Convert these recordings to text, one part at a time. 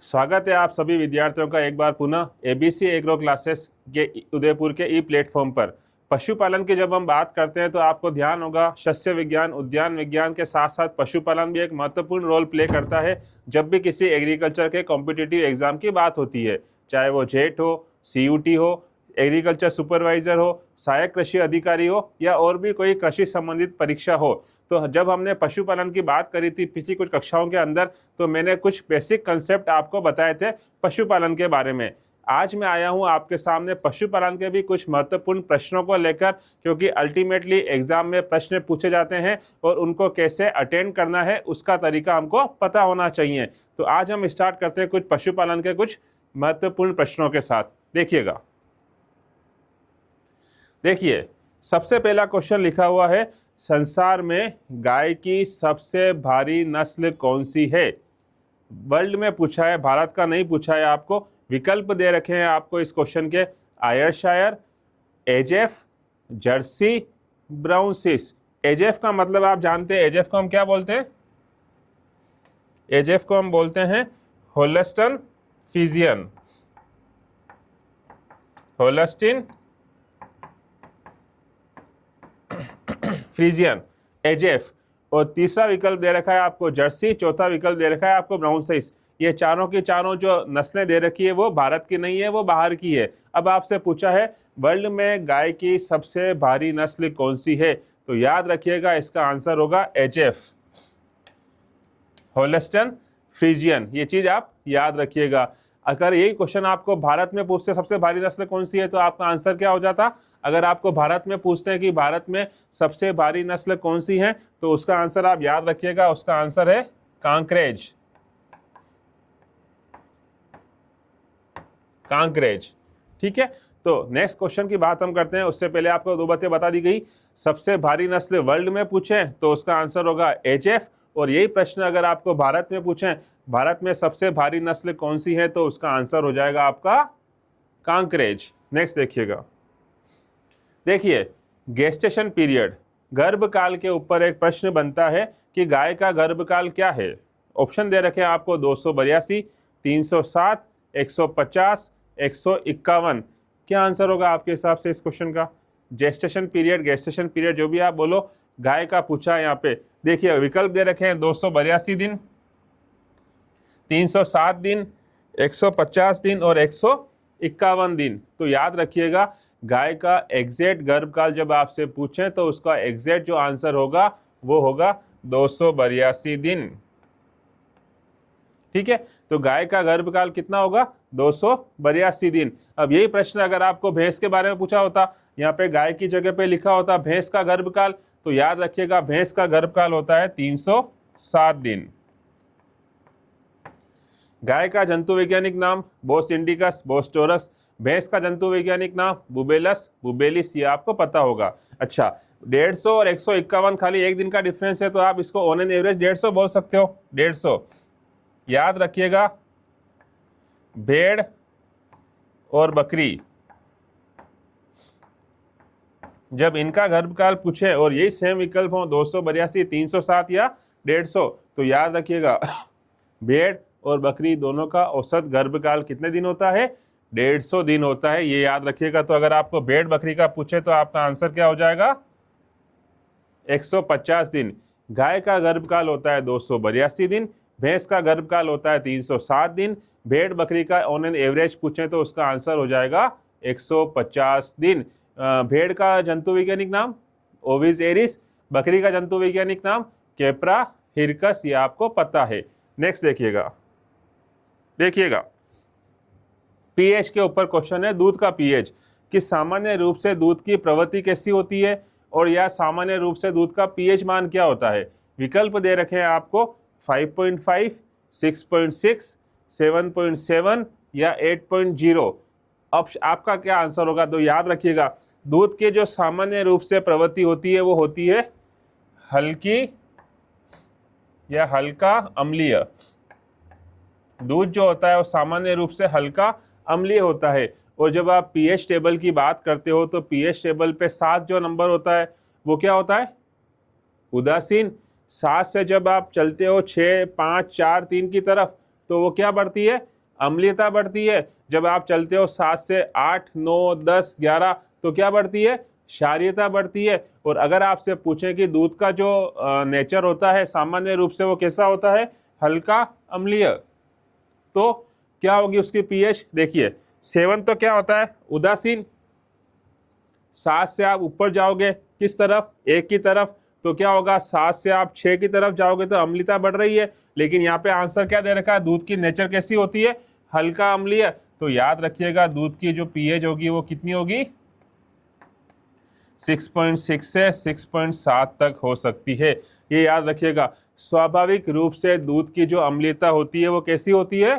स्वागत है आप सभी विद्यार्थियों का एक बार पुनः एबीसी एग्रो क्लासेस के उदयपुर के ई प्लेटफॉर्म पर। पशुपालन की जब हम बात करते हैं तो आपको ध्यान होगा शस्य विज्ञान उद्यान विज्ञान के साथ साथ पशुपालन भी एक महत्वपूर्ण रोल प्ले करता है जब भी किसी एग्रीकल्चर के कॉम्पिटिटिव एग्जाम की बात होती है, चाहे वो जेट हो, सीयूटी हो, एग्रीकल्चर सुपरवाइजर हो, सहायक कृषि अधिकारी हो या और भी कोई कृषि संबंधित परीक्षा हो। तो जब हमने पशुपालन की बात करी थी पिछली कुछ कक्षाओं के अंदर, तो मैंने कुछ बेसिक कंसेप्ट आपको बताए थे पशुपालन के बारे में। आज मैं आया हूं आपके सामने पशुपालन के भी कुछ महत्वपूर्ण प्रश्नों को लेकर, क्योंकि अल्टीमेटली एग्जाम में प्रश्न पूछे जाते हैं और उनको कैसे अटेंड करना है उसका तरीका हमको पता होना चाहिए। तो आज हम स्टार्ट करते हैं कुछ पशुपालन के कुछ महत्वपूर्ण प्रश्नों के साथ। देखिएगा, देखिए सबसे पहला क्वेश्चन लिखा हुआ है, संसार में गाय की सबसे भारी नस्ल कौन सी है? वर्ल्ड में पूछा है, भारत का नहीं पूछा है। आपको विकल्प दे रखे हैं आपको इस क्वेश्चन के, आयरशायर, एजेफ, जर्सी, ब्राउन-स्विस। एजेफ का मतलब आप जानते हैं, एजेफ को हम क्या बोलते हैं? एजेफ को हम बोलते हैं होल्स्टीन फ्रीजियन, होल्स्टीन फ्रीजियन, एजेफ। और तीसरा विकल्प दे रखा है आपको जर्सी, चौथा विकल्प दे रखा है आपको ब्राउन-स्विस। ये चारों की चारों जो नस्लें दे रखी है वो भारत की नहीं है, वो बाहर की है। अब आपसे पूछा है वर्ल्ड में गाय की सबसे भारी नस्ल कौन सी है, तो याद रखिएगा इसका आंसर होगा एजेफ, होल्स्टीन फ्रीजियन। ये चीज आप याद रखिएगा। अगर यही क्वेश्चन आपको भारत में पूछते सबसे भारी नस्ल कौन सी है, तो आपका आंसर क्या हो जाता? अगर आपको भारत में पूछते हैं कि भारत में सबसे भारी नस्ल कौन सी है, तो उसका आंसर आप याद रखिएगा, उसका आंसर है कांकरेज, कांकरेज। ठीक है, तो नेक्स्ट क्वेश्चन की बात हम करते हैं। उससे पहले आपको दो बातें बता दी गई। सबसे भारी नस्ल वर्ल्ड में पूछें तो उसका आंसर होगा एजेफ, और यही प्रश्न अगर आपको भारत में पूछें भारत में सबसे भारी नस्ल कौन सी है, तो उसका आंसर हो जाएगा आपका कांकरेज। नेक्स्ट देखिएगा, देखिए गेस्टेशन पीरियड, गर्भकाल के ऊपर एक प्रश्न बनता है कि गाय का गर्भकाल क्या है। ऑप्शन दे रखे हैं आपको 282, 307, 150, 151। क्या आंसर होगा आपके हिसाब से इस क्वेश्चन का? गेस्टेशन पीरियड जो भी आप बोलो, गाय का पूछा है यहाँ पे। देखिए विकल्प दे रखे हैं 282 दिन, 307 दिन, 150 दिन और 151 दिन। तो याद रखिएगा गाय का एग्जैक्ट गर्भकाल जब आपसे पूछें तो उसका एग्जैक्ट जो आंसर होगा वो होगा 282 दिन। ठीक है, तो गाय का गर्भकाल कितना होगा? 282 दिन। अब यही प्रश्न अगर आपको भैंस के बारे में पूछा होता, यहाँ पे गाय की जगह पे लिखा होता भैंस का गर्भकाल, तो याद रखिएगा भैंस का गर्भकाल होता है 307 दिन। गाय का जंतु वैज्ञानिक नाम बोस इंडिकस, बोस टोरस। भैंस का जंतु वैज्ञानिक नाम बुबेलस, बुबेलिस, ये आपको पता होगा। अच्छा, 150 और 151 खाली एक दिन का डिफरेंस है, तो आप इसको ऑन एन एवरेज 150 बोल सकते हो। 150 याद रखिएगा। भेड़ और बकरी जब इनका गर्भकाल पूछे और यही सेम विकल्प हो 282, 307 या 150, तो याद रखिएगा भेड़ और बकरी दोनों का औसत गर्भकाल कितने दिन होता है? 150 दिन होता है, ये याद रखिएगा। तो अगर आपको भेड़ बकरी का पूछे तो आपका आंसर क्या हो जाएगा? 150 दिन। गाय का गर्भकाल होता है 282 दिन, भैंस का गर्भकाल होता है 307 दिन, भेड़ बकरी का ऑन एन एवरेज पूछे तो उसका आंसर हो जाएगा 150 दिन। भेड़ का जंतु वैज्ञानिक नाम ओविस एरिस, बकरी का जंतु वैज्ञानिक नाम केप्रा हिरकस, ये आपको पता है। नेक्स्ट देखिएगा, देखिएगा पीएच के ऊपर क्वेश्चन है, दूध का पीएच कि सामान्य रूप से दूध की प्रवृत्ति कैसी होती है और या सामान्य रूप से दूध का पीएच मान क्या होता है। विकल्प दे रखे हैं आपको 5.5, 6.6, 7.7 या 8.0। अब आपका क्या आंसर होगा? तो याद रखिएगा दूध के जो सामान्य रूप से प्रवृत्ति होती है वो होती है हल्की या हल्का अम्लीय। दूध जो होता है वो सामान्य रूप से हल्का अम्लीय होता है। और जब आप पीएच टेबल की बात करते हो तो पीएच टेबल पे 7 जो नंबर होता है वो क्या होता है? उदासीन। 7 से जब आप चलते हो 6, 5, 4, 3 की तरफ तो वो क्या बढ़ती है? अम्लीयता बढ़ती है। जब आप चलते हो 7 से 8, 9, 10, 11 तो क्या बढ़ती है? क्षारीयता बढ़ती है। और अगर आपसे पूछें कि दूध का जो नेचर होता है सामान्य रूप से वो कैसा होता है? हल्का अम्लीय। तो क्या होगी उसकी पीएच? देखिए 7 तो क्या होता है? उदासीन। 7 से आप ऊपर जाओगे किस तरफ? 1 की तरफ। तो क्या होगा? 7 से आप 6 की तरफ जाओगे तो अम्लीयता बढ़ रही है। लेकिन यहाँ पे आंसर क्या दे रखा है? दूध की नेचर कैसी होती है? हल्का अम्लीय। तो याद रखिएगा दूध की जो पीएच होगी वो कितनी होगी? 6.6 से 6.7 तक हो सकती है। ये याद रखिएगा। स्वाभाविक रूप से दूध की जो अम्लीयता होती है वो कैसी होती है?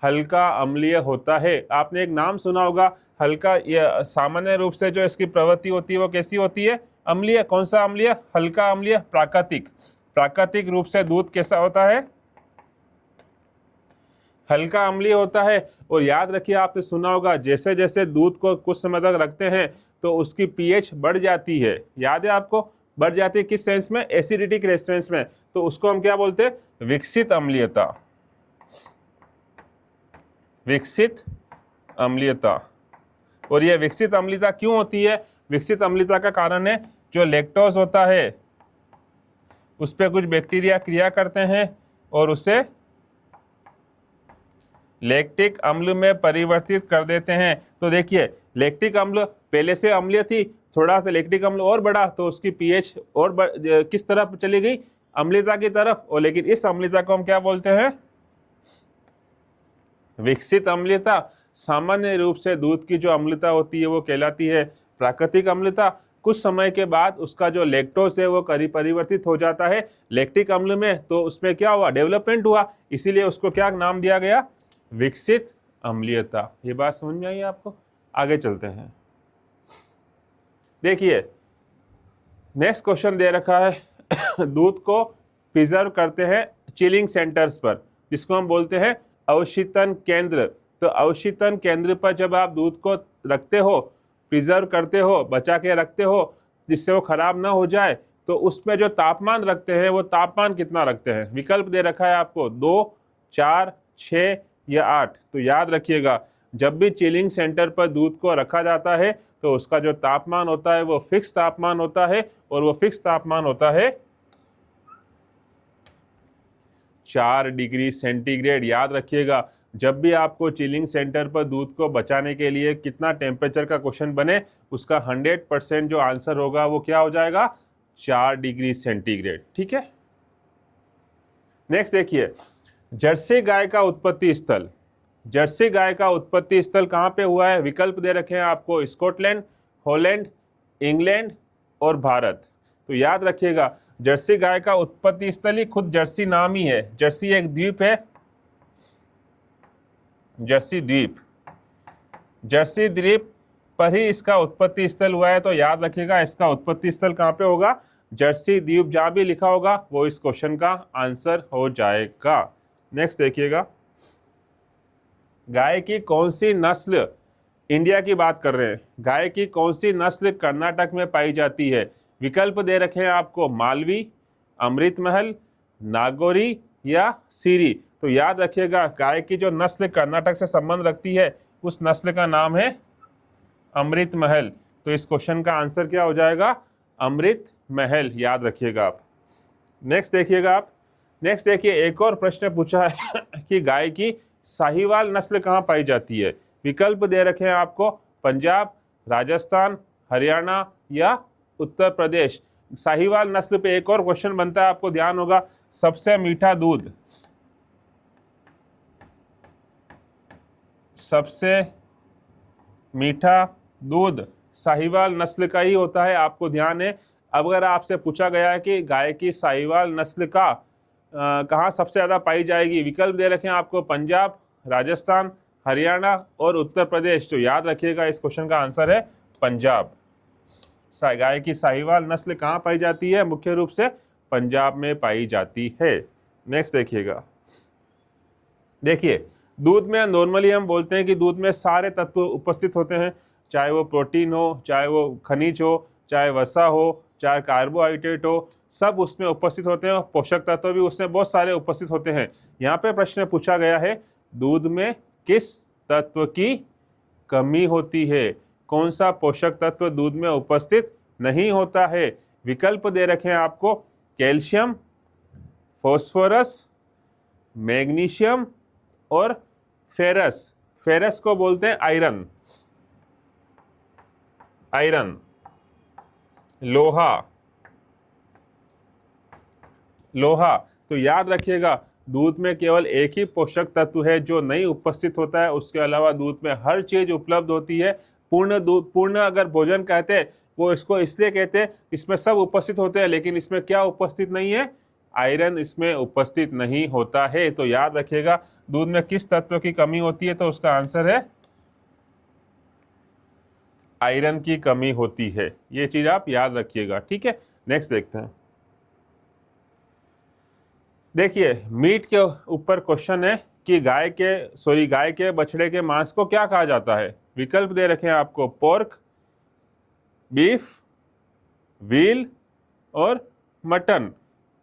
हल्का अम्लीय होता है। आपने एक नाम सुना होगा हल्का, ये सामान्य रूप से जो इसकी प्रवृत्ति होती है वो कैसी होती है? अम्लीय। कौन सा अम्लीय? हल्का अम्लीय। प्राकृतिक। प्राकृतिक रूप से दूध कैसा होता है? हल्का अम्लीय होता है। और याद रखिए आपने सुना होगा जैसे जैसे दूध को कुछ समय तक रखते हैं तो उसकी पीएच बढ़ जाती है। याद है आपको? बढ़ जाती है किस सेंस में? एसिडिटी के सेंस में। तो उसको हम क्या बोलते हैं? विकसित अम्लीयता। विकसित अम्लीयता। और यह विकसित अम्लीयता क्यों होती है? विकसित अम्लीयता का कारण है जो लैक्टोज होता है उस पर कुछ बैक्टीरिया क्रिया करते हैं और उसे लैक्टिक अम्ल में परिवर्तित कर देते हैं। तो देखिए लैक्टिक अम्ल पहले से अम्लीय थी, थोड़ा सा लैक्टिक अम्ल और बढ़ा तो उसकी पीएच और किस तरफ चली गई? अम्लीयता की तरफ। और लेकिन इस अम्लीयता को हम क्या बोलते हैं? विकसित अम्लीयता। सामान्य रूप से दूध की जो अम्लीयता होती है वो कहलाती है प्राकृतिक अम्लीयता। कुछ समय के बाद उसका जो लैक्टोज है वो परिवर्तित हो जाता है लैक्टिक अम्ल में। तो उसमें क्या हुआ? डेवलपमेंट हुआ, इसीलिए उसको क्या नाम दिया गया? विकसित अम्लीयता। ये बात समझ में आई आपको? आगे चलते हैं। देखिए नेक्स्ट क्वेश्चन दे रखा है दूध को प्रिजर्व करते हैं चिलिंग सेंटर्स पर, जिसको हम बोलते हैं अवशीतन केंद्र। तो अवशीतन केंद्र पर जब आप दूध को रखते हो, प्रिजर्व करते हो, बचा के रखते हो जिससे वो खराब ना हो जाए, तो उसमें जो तापमान रखते हैं वो तापमान कितना रखते हैं? विकल्प दे रखा है आपको 2, 4, 6 या 8। तो याद रखिएगा जब भी चिलिंग सेंटर पर दूध को रखा जाता है तो उसका जो तापमान होता है वो फिक्स तापमान होता है और वो फिक्स तापमान होता है 4 डिग्री सेंटीग्रेड। याद रखिएगा जब भी आपको चिलिंग सेंटर पर दूध को बचाने के लिए कितना टेम्परेचर का क्वेश्चन बने उसका 100% जो आंसर होगा वो क्या हो जाएगा? 4 डिग्री सेंटीग्रेड। ठीक है। नेक्स्ट देखिए जर्सी गाय का उत्पत्ति स्थल। जर्सी गाय का उत्पत्ति स्थल कहाँ पे हुआ है? विकल्प दे रखे हैं आपको स्कॉटलैंड, हॉलैंड, इंग्लैंड और भारत। तो याद रखिएगा जर्सी गाय का उत्पत्ति स्थल ही खुद जर्सी नाम ही है। जर्सी एक द्वीप है, जर्सी द्वीप। जर्सी द्वीप पर ही इसका उत्पत्ति स्थल हुआ है। तो याद रखिएगा इसका उत्पत्ति स्थल कहाँ पे होगा? जर्सी द्वीप। जहाँ भी लिखा होगा वो इस क्वेश्चन का आंसर हो जाएगा। नेक्स्ट देखिएगा गाय की कौन सी नस्ल, इंडिया की बात कर रहे हैं, गाय की कौन सी नस्ल कर्नाटक में पाई जाती है? विकल्प दे रखे हैं आपको मालवी, अमृत महल, नागौरी या सीरी। तो याद रखिएगा गाय की जो नस्ल कर्नाटक से संबंध रखती है उस नस्ल का नाम है अमृत महल। तो इस क्वेश्चन का आंसर क्या हो जाएगा? अमृत महल। याद रखिएगा आप। नेक्स्ट देखिएगा आप। नेक्स्ट देखिए एक और प्रश्न पूछा है कि गाय की साहीवाल नस्ल कहाँ पाई जाती है? विकल्प दे रखे हैं आपको पंजाब, राजस्थान, हरियाणा या उत्तर प्रदेश। साहीवाल नस्ल पे एक और क्वेश्चन बनता है, आपको ध्यान होगा सबसे मीठा दूध, सबसे मीठा दूध साहीवाल नस्ल का ही होता है, आपको ध्यान है। अब अगर आपसे पूछा गया है कि गाय की साहीवाल नस्ल का कहाँ सबसे ज़्यादा पाई जाएगी, विकल्प दे रखे हैं आपको पंजाब, राजस्थान, हरियाणा और उत्तर प्रदेश। तो याद रखिएगा इस क्वेश्चन का आंसर है पंजाब। गाय की साहीवाल नस्ल कहाँ पाई जाती है? मुख्य रूप से पंजाब में पाई जाती है। नेक्स्ट देखिएगा। देखिए दूध में नॉर्मली हम बोलते हैं कि दूध में सारे तत्व उपस्थित होते हैं, चाहे वो प्रोटीन हो, चाहे वो खनिज हो, चाहे वसा हो, चाहे कार्बोहाइड्रेट हो, सब उसमें उपस्थित होते हैं। पोषक तत्व भी उसमें बहुत सारे उपस्थित होते हैं। यहाँ पे प्रश्न पूछा गया है दूध में किस तत्व की कमी होती है? कौन सा पोषक तत्व दूध में उपस्थित नहीं होता है? विकल्प दे रखे हैं आपको, कैल्शियम, फॉस्फोरस, मैग्नीशियम और फेरस। फेरस को बोलते हैं आयरन, आयरन, लोहा, लोहा। तो याद रखिएगा, दूध में केवल एक ही पोषक तत्व है जो नहीं उपस्थित होता है, उसके अलावा दूध में हर चीज उपलब्ध होती है। पूर्ण दूध, पूर्ण अगर भोजन कहते हैं, वो इसको इसलिए कहते हैं, इसमें सब उपस्थित होते हैं, लेकिन इसमें क्या उपस्थित नहीं है? आयरन इसमें उपस्थित नहीं होता है। तो याद रखिएगा, दूध में किस तत्व की कमी होती है? तो उसका आंसर है आयरन की कमी होती है। ये चीज आप याद रखिएगा, ठीक है। नेक्स्ट देखते हैं। देखिए, मीट के ऊपर क्वेश्चन है कि गाय के बछड़े के मांस को क्या कहा जाता है? विकल्प दे रखे हैं आपको, पोर्क, बीफ, व्हील और मटन।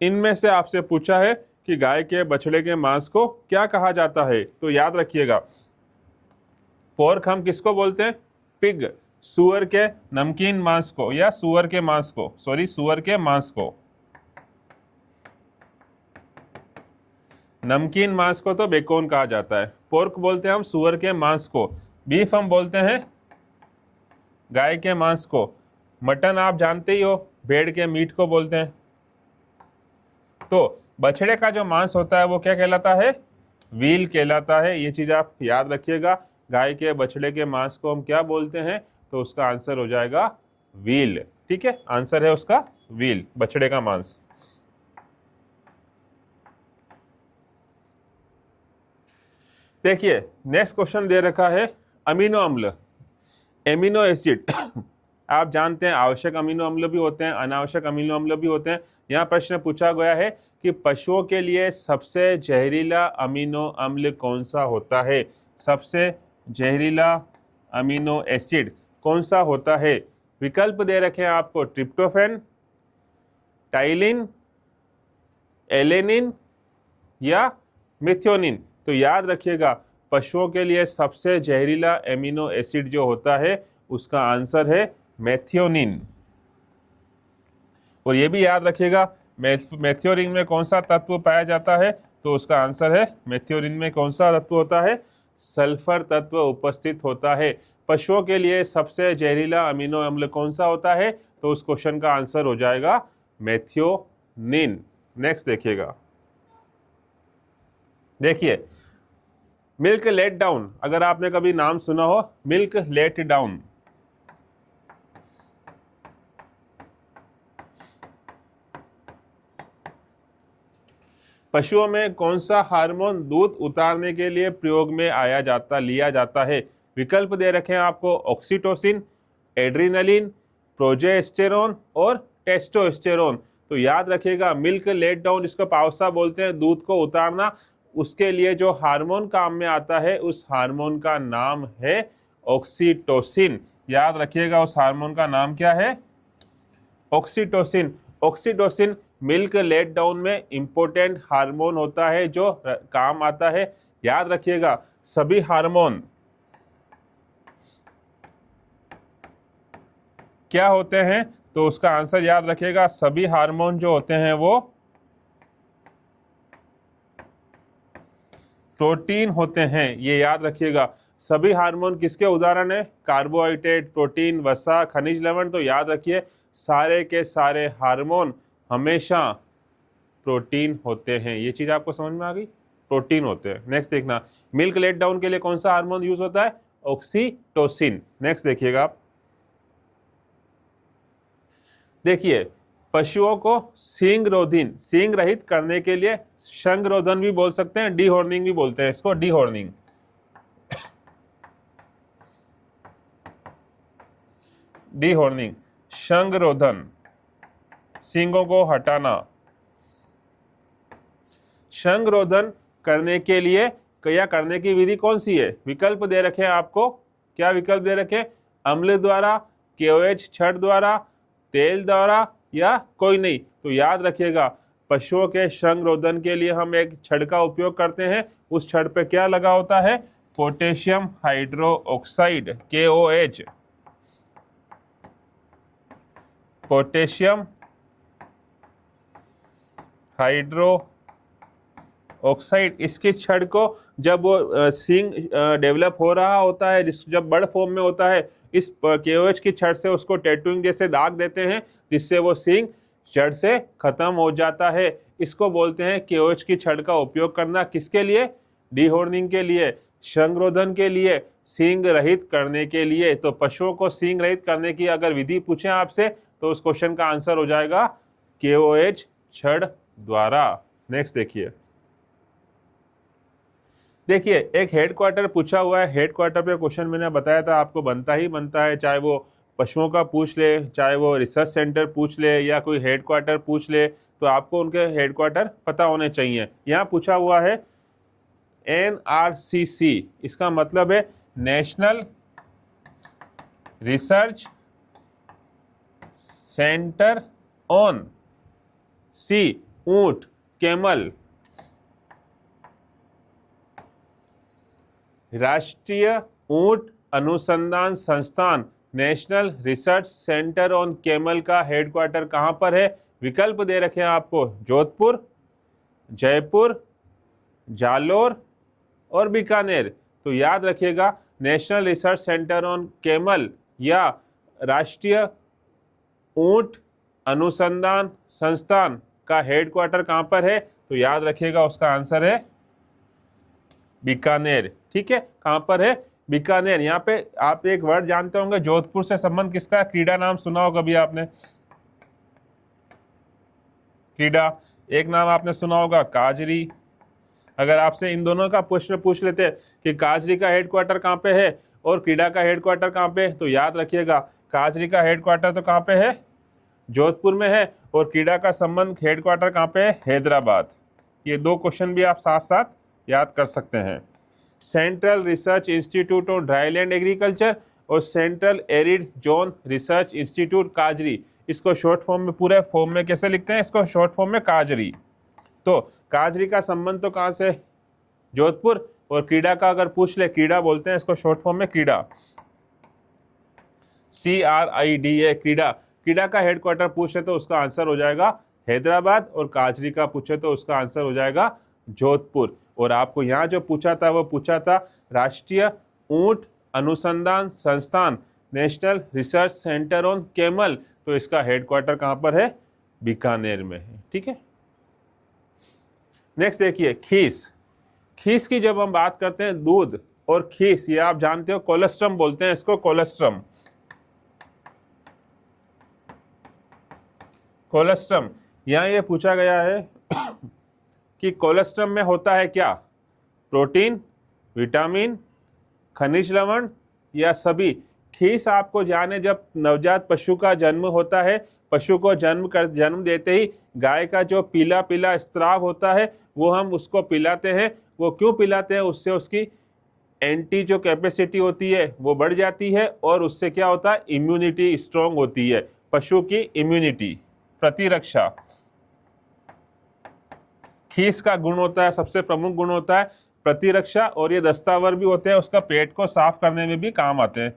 इनमें से आपसे पूछा है कि गाय के बछड़े के मांस को क्या कहा जाता है। तो याद रखिएगा, पोर्क हम किसको बोलते हैं? पिग, सुअर के नमकीन मांस को, या सुअर के मांस को, सुअर के मांस को। नमकीन मांस को तो बेकोन कहा जाता है। पोर्क बोलते हैं हम सुअर के मांस को, बीफ हम बोलते हैं गाय के मांस को, मटन आप जानते ही हो, भेड़ के मीट को बोलते हैं। तो बछड़े का जो मांस होता है वो क्या कहलाता है? व्हील कहलाता है। ये चीज आप याद रखिएगा, गाय के बछड़े के मांस को हम क्या बोलते हैं? तो उसका आंसर हो जाएगा व्हील, ठीक है। आंसर है उसका व्हील, बछड़े का मांस। देखिए, नेक्स्ट क्वेश्चन दे रखा है अमीनो अम्ल, एमिनो एसिड। आप जानते हैं आवश्यक अमीनो अम्ल भी होते हैं, अनावश्यक अमीनो अम्ल भी होते हैं। यहाँ प्रश्न पूछा गया है कि पशुओं के लिए सबसे जहरीला अमीनो अम्ल कौन सा होता है? सबसे जहरीला अमीनो एसिड कौन सा होता है? विकल्प दे रखे हैं आपको, ट्रिप्टोफैन, टाइलिन, एलेनिन या मेथियोनिन। तो याद रखिएगा, पशुओं के लिए सबसे जहरीला एमिनो एसिड जो होता है उसका आंसर है मेथियोनिन। और ये भी याद रखिएगा, मेथियोनिन में कौन सा तत्व पाया जाता है? तो उसका आंसर है, मेथियोनिन में कौन सा तत्व होता है? सल्फर तत्व उपस्थित होता है। पशुओं के लिए सबसे जहरीला अमीनो अम्ल कौन सा होता है? तो उस क्वेश्चन का आंसर हो जाएगा मेथियोनिन। नेक्स्ट देखिएगा, देखिए मिल्क लेट डाउन, अगर आपने कभी नाम सुना हो, मिल्क लेट डाउन। पशुओं में कौन सा हार्मोन दूध उतारने के लिए प्रयोग में लिया जाता है? विकल्प दे रखे हैं आपको, ऑक्सीटोसिन, एड्रीनलिन, प्रोजेस्टेरोन और टेस्टोस्टेरोन। तो याद रखिएगा, मिल्क लेट डाउन, इसको पावसा बोलते हैं, दूध को उतारना। उसके लिए जो हार्मोन काम में आता है, उस हार्मोन का नाम है ऑक्सीटोसिन। याद रखिएगा, उस हार्मोन का नाम क्या है? Oxytocin. Oxytocin milk let down में इंपॉर्टेंट हार्मोन होता है जो काम आता है। याद रखिएगा, सभी हार्मोन क्या होते हैं? तो उसका आंसर याद रखिएगा, सभी हार्मोन जो होते हैं वो प्रोटीन होते हैं। ये याद रखिएगा, सभी हार्मोन किसके उदाहरण है? कार्बोहाइड्रेट, प्रोटीन, वसा, खनिज लवण। तो याद रखिए, सारे के सारे हार्मोन हमेशा प्रोटीन होते हैं। ये चीज आपको समझ में आ गई? प्रोटीन होते हैं। नेक्स्ट देखना, मिल्क लेट डाउन के लिए कौन सा हार्मोन यूज होता है? ऑक्सीटोसिन। नेक्स्ट देखिएगा आप, देखिए पशुओं को सींग रहित करने के लिए संगरोधन भी बोल सकते हैं, डीहॉर्निंग भी बोलते हैं इसको, डीहॉर्निंग। डीहॉर्निंग, संगरोधन, सींगों को हटाना। संगरोधन करने के लिए क्या करने की विधि कौन सी है? विकल्प दे रखे हैं आपको, क्या विकल्प दे रखे? अम्ल द्वारा, KOH छड़ द्वारा, तेल द्वारा या कोई नहीं। तो याद रखिएगा, पशुओं के श्रृंगरोधन के लिए हम एक छड़ का उपयोग करते हैं, उस छड़ पे क्या लगा होता है? Potassium hydroxide, KOH, potassium hydro oxide. इसकी छड़ को जब वो सींग डेवलप हो रहा होता है, जब बड़ फॉर्म में होता है, इस KOH की छड़ से उसको टैटूइंग जैसे दाग देते हैं, जिससे वो सींग जड़ से खत्म हो जाता है। इसको बोलते हैं KOH की छड़ का उपयोग करना। किसके लिए? डीहॉर्निंग के लिए, श्रृंगरोधन के लिए, सींग रहित करने के लिए। तो पशुओं को सींग रहित करने की अगर विधि पूछें आपसे, तो उस क्वेश्चन का आंसर हो जाएगा KOH छड़ द्वारा। नेक्स्ट देखिए, एक हेडक्वार्टर पूछा हुआ है। हेडक्वार्टर पे क्वेश्चन मैंने बताया था आपको बनता ही बनता है, चाहे वो पशुओं का पूछ ले, चाहे वो रिसर्च सेंटर पूछ ले, या कोई हेडक्वार्टर पूछ ले, तो आपको उनके हेडक्वार्टर पता होने चाहिए। यहाँ पूछा हुआ है NRCC, इसका मतलब है नेशनल रिसर्च सेंटर ऑन सी, ऊंट, कैमल। राष्ट्रीय ऊंट अनुसंधान संस्थान, national research centre on camel का हेडक्वार्टर कहां पर है? विकल्प दे रखे हैं आपको, जोधपुर, जयपुर, जालोर और बीकानेर। तो याद रखिएगा, national research centre on camel या राष्ट्रीय ऊंट अनुसंधान संस्थान का हेडक्वार्टर कहां पर है? तो याद रखिएगा, उसका आंसर है बीकानेर। ठीक है, कहां पर है? बीकानेर। यहाँ पे आप एक वर्ड जानते होंगे, जोधपुर से संबंध किसका? क्रीडा नाम सुना हो कभी आपने? क्रीडा। एक नाम आपने सुना होगा काजरी। अगर आपसे इन दोनों का प्रश्न पूछ लेते कि काजरी का हेडक्वार्टर कहाँ पे है और क्रीडा का हेडक्वार्टर कहाँ पे है, तो याद रखिएगा, काजरी का हेडक्वार्टर तो कहाँ पे है? जोधपुर में है। और क्रीडा का संबंध हेडक्वार्टर कहाँ पे है? हैदराबाद। ये दो क्वेश्चन भी आप साथ साथ याद कर सकते हैं। Central research institute of dryland agriculture और central arid zone research institute काजरी, इसको शॉर्ट फॉर्म में, पूरे फॉर्म में कैसे लिखते हैं? इसको शॉर्ट फॉर्म में काजरी। तो काजरी का संबंध तो कहाँ से? जोधपुर। और क्रीडा का अगर पूछ ले, क्रीडा बोलते हैं इसको शॉर्ट फॉर्म में क्रीडा, CRIDA, क्रीडा। क्रीडा का हेडक्वार्टर पूछे तो उसका आंसर हो जाएगा हैदराबाद, और काजरी का पूछे तो उसका आंसर हो जाएगा जोधपुर। और आपको यहाँ जो पूछा था वो पूछा था राष्ट्रीय ऊंट अनुसंधान संस्थान, national research centre on camel, तो इसका हेडक्वार्टर कहाँ पर है? बीकानेर में है। ठीक है, नेक्स्ट देखिए, खीस। खीस की जब हम बात करते हैं, दूध और खीस, ये आप जानते हो, कोलेस्ट्रम बोलते हैं इसको, कोलेस्ट्रम। कोलेस्ट्रम, यहाँ ये पूछा गया है कि कोलेस्ट्रम में होता है क्या? प्रोटीन, विटामिन, खनिज लवण या सभी? खीस आपको जाने, जब नवजात पशु का जन्म होता है, पशु को जन्म देते ही गाय का जो पीला पीला स्राव होता है वो हम उसको पिलाते हैं। वो क्यों पिलाते हैं? उससे उसकी एंटी जो कैपेसिटी होती है वो बढ़ जाती है, और उससे क्या होता है? इम्यूनिटी स्ट्रांग होती है, पशु की इम्यूनिटी, प्रतिरक्षा। खीस का गुण होता है, सबसे प्रमुख गुण होता है प्रतिरक्षा, और ये दस्तावर भी होते हैं, उसका पेट को साफ करने में भी काम आते हैं।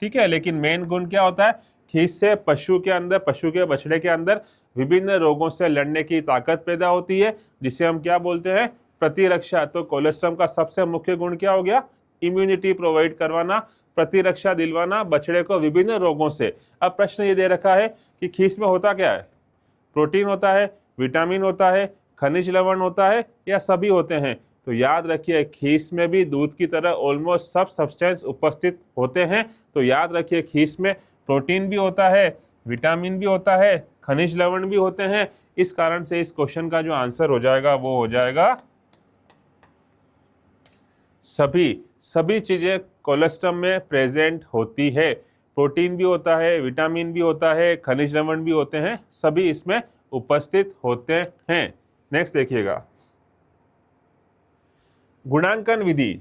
ठीक है, लेकिन मेन गुण क्या होता है? खीस से पशु के अंदर, पशु के बछड़े के अंदर विभिन्न रोगों से लड़ने की ताकत पैदा होती है, जिसे हम क्या बोलते हैं? प्रतिरक्षा। तो कोलेस्ट्रम का सबसे मुख्य गुण क्या हो गया? इम्यूनिटी प्रोवाइड करवाना, प्रतिरक्षा दिलवाना बछड़े को विभिन्न रोगों से। अब प्रश्न ये दे रखा है कि खीस में होता क्या है? प्रोटीन होता है, विटामिन होता है, खनिज लवण होता है, या सभी होते हैं? तो याद रखिए, खीस में भी दूध की तरह ऑलमोस्ट सब सब्सटेंस उपस्थित होते हैं। तो याद रखिए, खीस में प्रोटीन भी होता है, विटामिन भी होता है, खनिज लवण भी होते हैं। इस कारण से इस क्वेश्चन का जो आंसर हो जाएगा वो हो जाएगा सभी चीजें कोलेस्ट्रम में प्रेजेंट होती है। प्रोटीन भी होता है, विटामिन भी होता है, खनिज लवण भी होते हैं, सभी इसमें उपस्थित होते हैं। नेक्स्ट देखिएगा, गुणांकन विधि,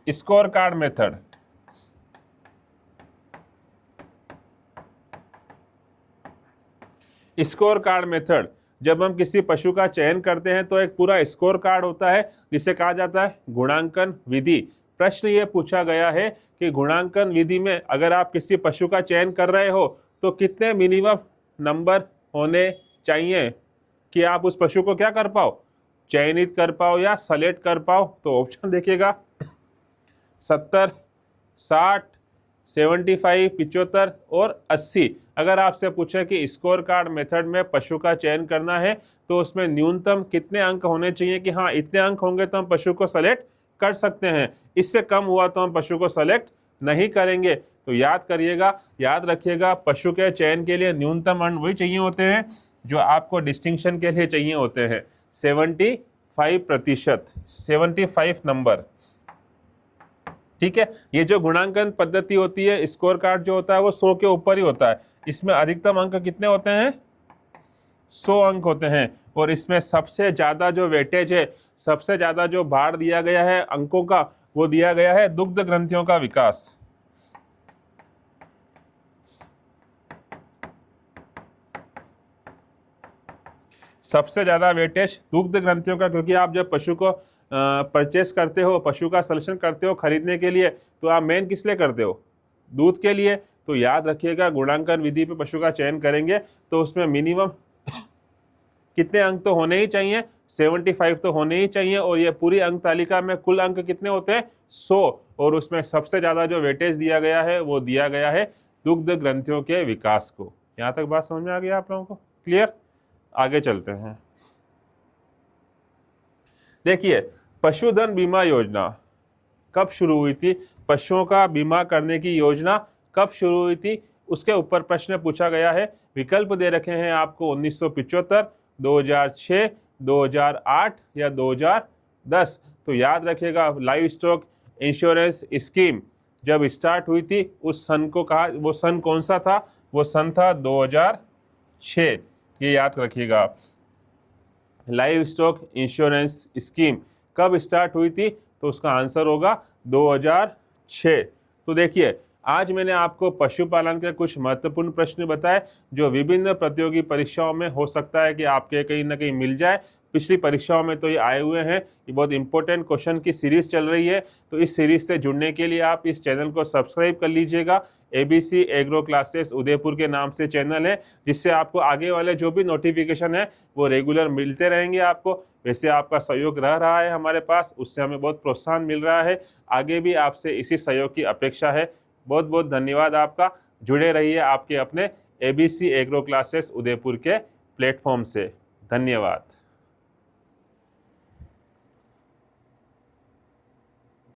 score card method. Score card method, जब हम किसी पशु का चयन करते हैं तो एक पूरा स्कोर कार्ड होता है जिसे कहा जाता है गुणांकन विधि। प्रश्न ये पूछा गया है कि गुणांकन विधि में अगर आप किसी पशु का चयन कर रहे हो तो कितने मिनिमम नंबर होने चाहिए कि आप उस पशु को क्या कर पाओ, चयनित कर पाओ या सेलेक्ट कर पाओ। तो ऑप्शन देखिएगा 70, 60, 75, 75 और 80। अगर आपसे पूछे कि स्कोर कार्ड मेथड में पशु का चयन करना है तो उसमें न्यूनतम कितने अंक होने चाहिए कि हाँ इतने अंक होंगे तो हम पशु को सेलेक्ट कर सकते हैं, इससे कम हुआ तो हम पशु को सेलेक्ट नहीं करेंगे। तो याद करिएगा, याद रखिएगा, पशु के चयन के लिए न्यूनतम अंक वही चाहिए होते हैं जो आपको डिस्टिंक्शन के लिए चाहिए होते हैं, 75%, 75 नंबर। ठीक है, ये जो गुणांकन पद्धति होती है, स्कोर कार्ड जो होता है वो 100 के ऊपर ही होता है। इसमें अधिकतम अंक कितने होते हैं, 100 अंक होते हैं। और इसमें सबसे ज्यादा जो वेटेज है, सबसे ज्यादा जो भार दिया गया है अंकों का, वो दिया गया है दुग्ध ग्रंथियों का विकास। सबसे ज्यादा वेटेज दुग्ध ग्रंथियों का, क्योंकि आप जब पशु को परचेस करते हो, पशु का सिलेक्शन करते हो खरीदने के लिए, तो आप मेन किस लिए करते हो, दूध के लिए। तो याद रखिएगा गुणांकन विधि पे पशु का चयन करेंगे तो उसमें मिनिमम कितने अंक तो होने ही चाहिए, 75 तो होने ही चाहिए। और ये पूरी अंक तालिका में कुल अंक कितने होते हैं, 100। और उसमें सबसे ज्यादा जो वेटेज दिया गया है वो दिया गया है दुग्ध ग्रंथियों के विकास को। यहाँ तक बात समझ में आ गई आप लोगों को, क्लियर? आगे चलते हैं। देखिए, पशुधन बीमा योजना कब शुरू हुई थी, पशुओं का बीमा करने की योजना कब शुरू हुई थी, उसके ऊपर प्रश्न पूछा गया है। विकल्प दे रखे हैं आपको 1975, 2006, 2008 या 2010। तो याद रखिएगा, लाइव स्टॉक इंश्योरेंस स्कीम जब स्टार्ट हुई थी उस सन को कहा, वो सन कौन सा था, वो सन था 2006। ये याद रखिएगा, लाइव स्टॉक इंश्योरेंस स्कीम कब स्टार्ट हुई थी, तो उसका आंसर होगा 2006। तो देखिए, आज मैंने आपको पशुपालन के कुछ महत्वपूर्ण प्रश्न बताए जो विभिन्न प्रतियोगी परीक्षाओं में हो सकता है कि आपके कहीं ना कहीं मिल जाए। पिछली परीक्षाओं में तो ये आए हुए हैं। ये बहुत इंपॉर्टेंट क्वेश्चन की सीरीज चल रही है, तो इस सीरीज से जुड़ने के लिए आप इस चैनल को सब्सक्राइब कर लीजिएगा। ABC एग्रो क्लासेस उदयपुर के नाम से चैनल है, जिससे आपको आगे वाले जो भी नोटिफिकेशन है वो रेगुलर मिलते रहेंगे आपको। वैसे आपका सहयोग रह रहा है हमारे पास, उससे हमें बहुत प्रोत्साहन मिल रहा है। आगे भी आपसे इसी सहयोग की अपेक्षा है। बहुत बहुत धन्यवाद आपका। जुड़े रहिए आपके अपने ABC एग्रो क्लासेस उदयपुर के प्लेटफॉर्म से। धन्यवाद।